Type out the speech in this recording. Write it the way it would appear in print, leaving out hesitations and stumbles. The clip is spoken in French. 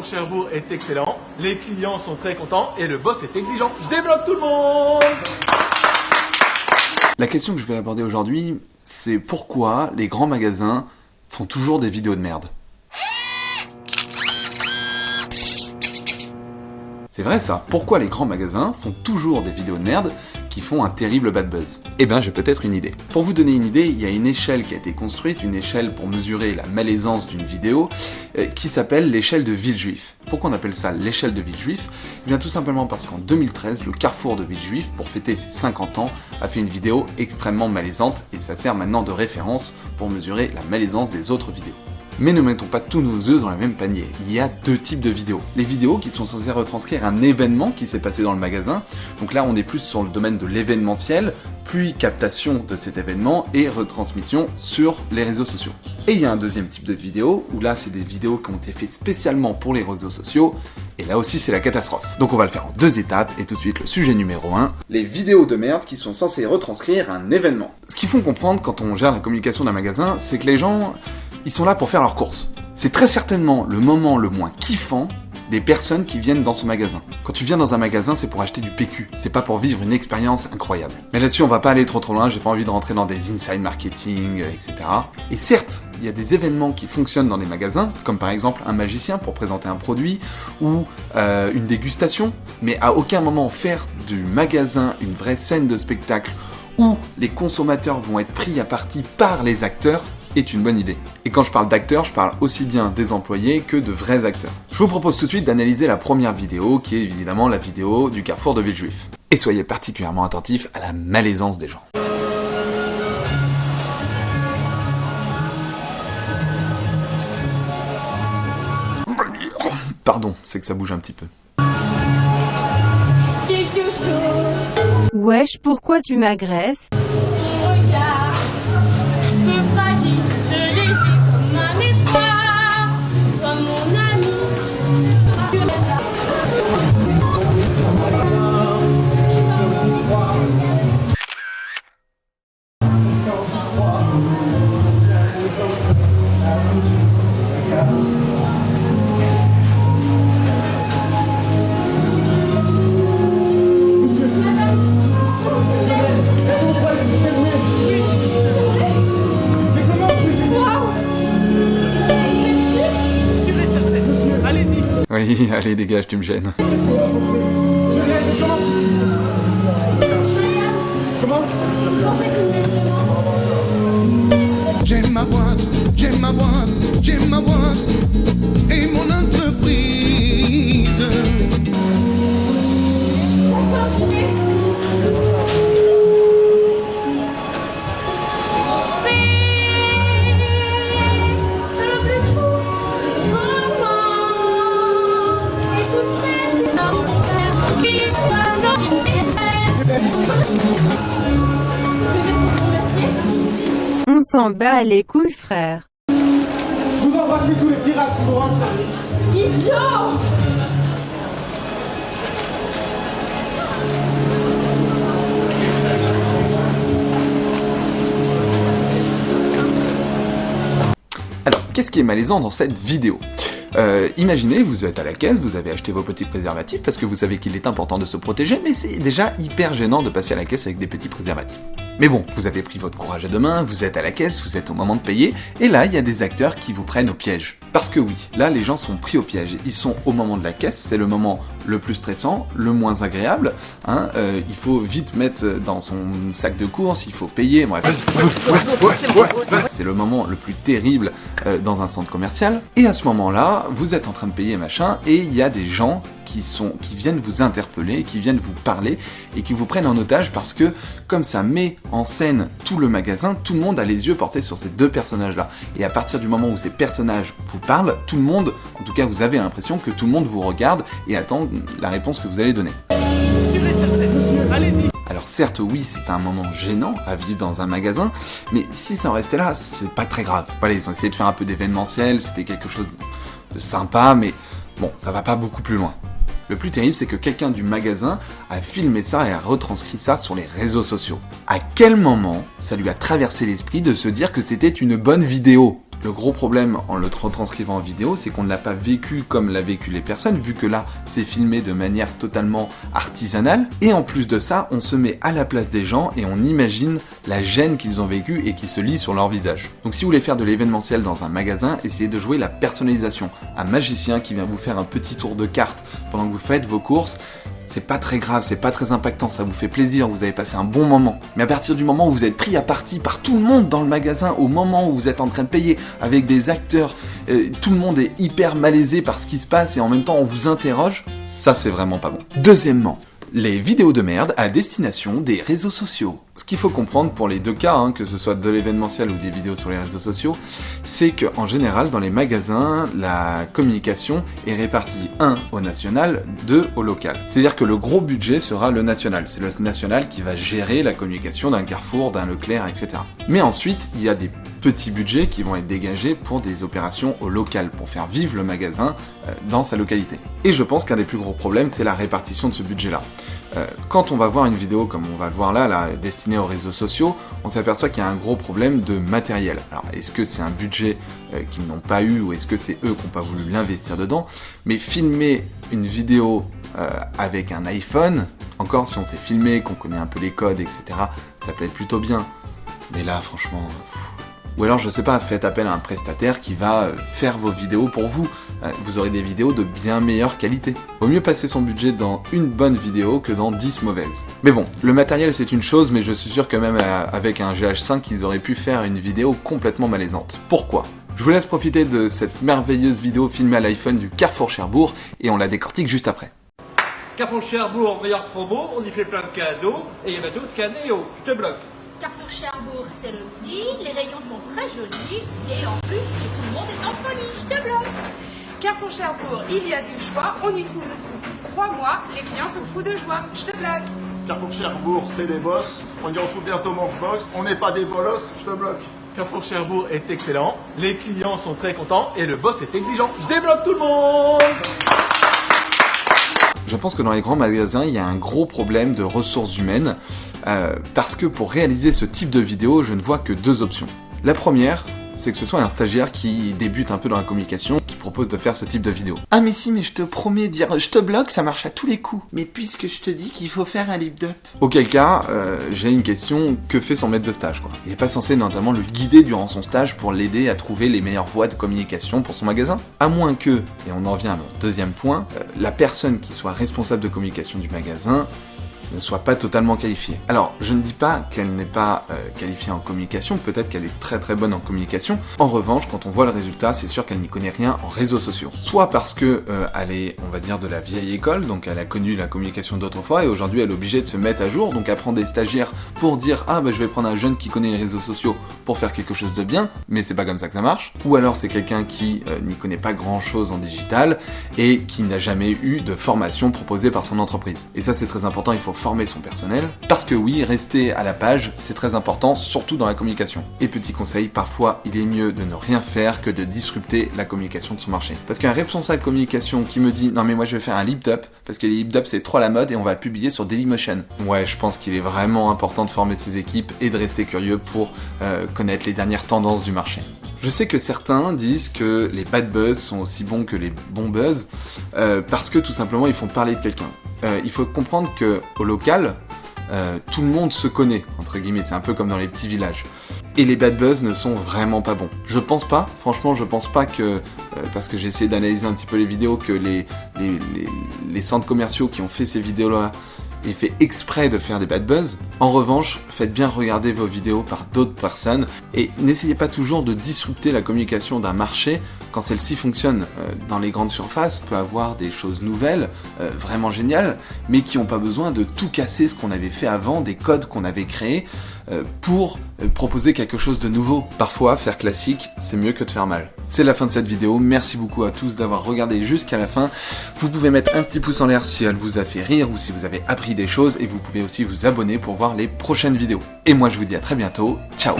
pour Cherbourg est excellent, les clients sont très contents et le boss est exigeant. Je débloque tout le monde. La question que je vais aborder aujourd'hui, c'est pourquoi les grands magasins font toujours des vidéos de merde. C'est vrai ça, pourquoi les grands magasins font toujours des vidéos de merde qui font un terrible bad buzz? Eh ben j'ai peut-être une idée. Pour vous donner une idée, il y a une échelle qui a été construite, une échelle pour mesurer la malaisance d'une vidéo, qui s'appelle l'échelle de Villejuif. Pourquoi on appelle ça l'échelle de Villejuif? Eh bien tout simplement parce qu'en 2013, le Carrefour de Villejuif, pour fêter ses 50 ans, a fait une vidéo extrêmement malaisante et ça sert maintenant de référence pour mesurer la malaisance des autres vidéos. Mais ne mettons pas tous nos œufs dans le même panier. Il y a deux types de vidéos. Les vidéos qui sont censées retranscrire un événement qui s'est passé dans le magasin. Donc là, on est plus sur le domaine de l'événementiel, puis captation de cet événement et retransmission sur les réseaux sociaux. Et il y a un deuxième type de vidéo, où là, c'est des vidéos qui ont été faites spécialement pour les réseaux sociaux. Et là aussi, c'est la catastrophe. Donc on va le faire en deux étapes, et tout de suite, le sujet numéro 1. Les vidéos de merde qui sont censées retranscrire un événement. Ce qu'il faut comprendre quand on gère la communication d'un magasin, c'est que les gens, ils sont là pour faire leurs courses. C'est très certainement le moment le moins kiffant des personnes qui viennent dans ce magasin. Quand tu viens dans un magasin, c'est pour acheter du PQ, c'est pas pour vivre une expérience incroyable. Mais là-dessus, on va pas aller trop loin, j'ai pas envie de rentrer dans des inside marketing, etc. Et certes, il y a des événements qui fonctionnent dans les magasins, comme par exemple un magicien pour présenter un produit, ou une dégustation, mais à aucun moment faire du magasin une vraie scène de spectacle où les consommateurs vont être pris à partie par les acteurs, est une bonne idée. Et quand je parle d'acteurs, je parle aussi bien des employés que de vrais acteurs. Je vous propose tout de suite d'analyser la première vidéo, qui est évidemment la vidéo du Carrefour de Villejuif. Et soyez particulièrement attentifs à la malaisance des gens. Pardon, c'est que ça bouge un petit peu. Wesh, pourquoi tu m'agresses? Oui, allez dégage, tu me gênes. J'aime ma boîte, j'aime ma boîte, j'aime ma boîte et mon entreprise. On s'en bat les couilles, frère. Vous embrassez tous les pirates qui vous rendent service. Idiot! Alors, qu'est-ce qui est malaisant dans cette vidéo ? Imaginez, vous êtes à la caisse, vous avez acheté vos petits préservatifs parce que vous savez qu'il est important de se protéger, mais c'est déjà hyper gênant de passer à la caisse avec des petits préservatifs. Mais bon, vous avez pris votre courage à deux mains, vous êtes à la caisse, vous êtes au moment de payer, et là, il y a des acteurs qui vous prennent au piège. Parce que oui, là, les gens sont pris au piège. Ils sont au moment de la caisse, c'est le moment le plus stressant, le moins agréable. Hein, il faut vite mettre dans son sac de courses, il faut payer, bref. C'est le moment le plus terrible dans un centre commercial. Et à ce moment-là, vous êtes en train de payer, machin, et il y a des gens qui viennent vous interpeller, qui viennent vous parler et qui vous prennent en otage parce que comme ça met en scène tout le magasin, tout le monde a les yeux portés sur ces deux personnages-là. Et à partir du moment où ces personnages vous parlent, tout le monde, en tout cas vous avez l'impression que tout le monde vous regarde et attend la réponse que vous allez donner. Allez-y. Alors certes, oui, c'est un moment gênant à vivre dans un magasin, mais si ça en restait là, c'est pas très grave. Voilà, ils ont essayé de faire un peu d'événementiel, c'était quelque chose de sympa, mais bon, ça va pas beaucoup plus loin. Le plus terrible, c'est que quelqu'un du magasin a filmé ça et a retranscrit ça sur les réseaux sociaux. À quel moment ça lui a traversé l'esprit de se dire que c'était une bonne vidéo ? Le gros problème en le retranscrivant en vidéo, c'est qu'on ne l'a pas vécu comme l'a vécu les personnes, vu que là, c'est filmé de manière totalement artisanale. Et en plus de ça, on se met à la place des gens et on imagine la gêne qu'ils ont vécue et qui se lit sur leur visage. Donc si vous voulez faire de l'événementiel dans un magasin, essayez de jouer la personnalisation. Un magicien qui vient vous faire un petit tour de carte pendant que vous faites vos courses, c'est pas très grave, c'est pas très impactant, ça vous fait plaisir, vous avez passé un bon moment. Mais à partir du moment où vous êtes pris à partie par tout le monde dans le magasin, au moment où vous êtes en train de payer avec des acteurs, tout le monde est hyper malaisé par ce qui se passe et en même temps on vous interroge, ça c'est vraiment pas bon. Deuxièmement, les vidéos de merde à destination des réseaux sociaux. Ce qu'il faut comprendre pour les deux cas, que ce soit de l'événementiel ou des vidéos sur les réseaux sociaux, c'est qu'en général, dans les magasins, la communication est répartie 1 au national, 2 au local. C'est-à-dire que le gros budget sera le national. C'est le national qui va gérer la communication d'un Carrefour, d'un Leclerc, etc. Mais ensuite, il y a des petits budgets qui vont être dégagés pour des opérations au local, pour faire vivre le magasin dans sa localité. Et je pense qu'un des plus gros problèmes, c'est la répartition de ce budget-là. Quand on va voir une vidéo comme on va le voir là, destinée aux réseaux sociaux, on s'aperçoit qu'il y a un gros problème de matériel. Alors, est-ce que c'est un budget qu'ils n'ont pas eu ou est-ce que c'est eux qui n'ont pas voulu l'investir dedans? Mais filmer une vidéo avec un iPhone, encore si on sait filmer, qu'on connaît un peu les codes, etc., ça peut être plutôt bien. Mais là, franchement... Ou alors, je sais pas, faites appel à un prestataire qui va faire vos vidéos pour vous. Vous aurez des vidéos de bien meilleure qualité. Vaut mieux passer son budget dans une bonne vidéo que dans 10 mauvaises. Mais bon, le matériel c'est une chose, mais je suis sûr que même avec un GH5, ils auraient pu faire une vidéo complètement malaisante. Pourquoi ? Je vous laisse profiter de cette merveilleuse vidéo filmée à l'iPhone du Carrefour Cherbourg et on la décortique juste après. Carrefour Cherbourg, meilleure promo, on y fait plein de cadeaux et il y a bientôt de canéo. Je te bloque. Carrefour Cherbourg, c'est le prix, les rayons sont très jolis et en plus, tout le monde est en folie, je te bloque. Carrefour Cherbourg, il y a du choix, on y trouve de tout. Crois-moi, les clients sont fous de joie, je te bloque. Carrefour Cherbourg, c'est des boss. On y retrouve bientôt Morphbox. On n'est pas des bolottes, je te bloque. Carrefour Cherbourg est excellent, les clients sont très contents et le boss est exigeant. Je débloque tout le monde. Je pense que dans les grands magasins, il y a un gros problème de ressources humaines, parce que pour réaliser ce type de vidéo, je ne vois que deux options. La première, c'est que ce soit un stagiaire qui débute un peu dans la communication, qui propose de faire ce type de vidéo. Ah mais si, mais je te promets, dire je te bloque, ça marche à tous les coups. Mais puisque je te dis qu'il faut faire un lip up. Auquel cas, j'ai une question, que fait son maître de stage, quoi? Il n'est pas censé notamment le guider durant son stage pour l'aider à trouver les meilleures voies de communication pour son magasin? À moins que, et on en vient à mon deuxième point, la personne qui soit responsable de communication du magasin ne soit pas totalement qualifiée. Alors, je ne dis pas qu'elle n'est pas qualifiée en communication, peut-être qu'elle est très très bonne en communication. En revanche, quand on voit le résultat, c'est sûr qu'elle n'y connaît rien en réseaux sociaux. Soit parce que elle est, on va dire, de la vieille école, donc elle a connu la communication d'autrefois, et aujourd'hui elle est obligée de se mettre à jour, donc elle prend des stagiaires pour dire « Ah, bah je vais prendre un jeune qui connaît les réseaux sociaux pour faire quelque chose de bien », mais c'est pas comme ça que ça marche. Ou alors c'est quelqu'un qui n'y connaît pas grand-chose en digital, et qui n'a jamais eu de formation proposée par son entreprise. Et ça c'est très important, il faut former son personnel, parce que oui, rester à la page, c'est très important, surtout dans la communication. Et petit conseil, parfois, il est mieux de ne rien faire que de disrupter la communication de son marché. Parce qu'un responsable communication qui me dit « Non mais moi je vais faire un lip up, parce que les lip up c'est trop la mode et on va le publier sur Dailymotion ». Ouais, je pense qu'il est vraiment important de former ses équipes et de rester curieux pour connaître les dernières tendances du marché. Je sais que certains disent que les bad buzz sont aussi bons que les bons buzz, parce que tout simplement ils font parler de quelqu'un. Il faut comprendre que au local, tout le monde se connaît, entre guillemets, c'est un peu comme dans les petits villages. Et les bad buzz ne sont vraiment pas bons. Je pense pas, franchement je pense pas que, parce que j'ai essayé d'analyser un petit peu les vidéos, que les centres commerciaux qui ont fait ces vidéos-là aient fait exprès de faire des bad buzz. En revanche, faites bien regarder vos vidéos par d'autres personnes et n'essayez pas toujours de disrupter la communication d'un marché quand celle-ci fonctionne. Dans les grandes surfaces, on peut avoir des choses nouvelles, vraiment géniales, mais qui n'ont pas besoin de tout casser ce qu'on avait fait avant, des codes qu'on avait créés, pour proposer quelque chose de nouveau. Parfois, faire classique, c'est mieux que de faire mal. C'est la fin de cette vidéo, merci beaucoup à tous d'avoir regardé jusqu'à la fin. Vous pouvez mettre un petit pouce en l'air si elle vous a fait rire ou si vous avez appris des choses, et vous pouvez aussi vous abonner pour voir les prochaines vidéos. Et moi je vous dis à très bientôt, ciao.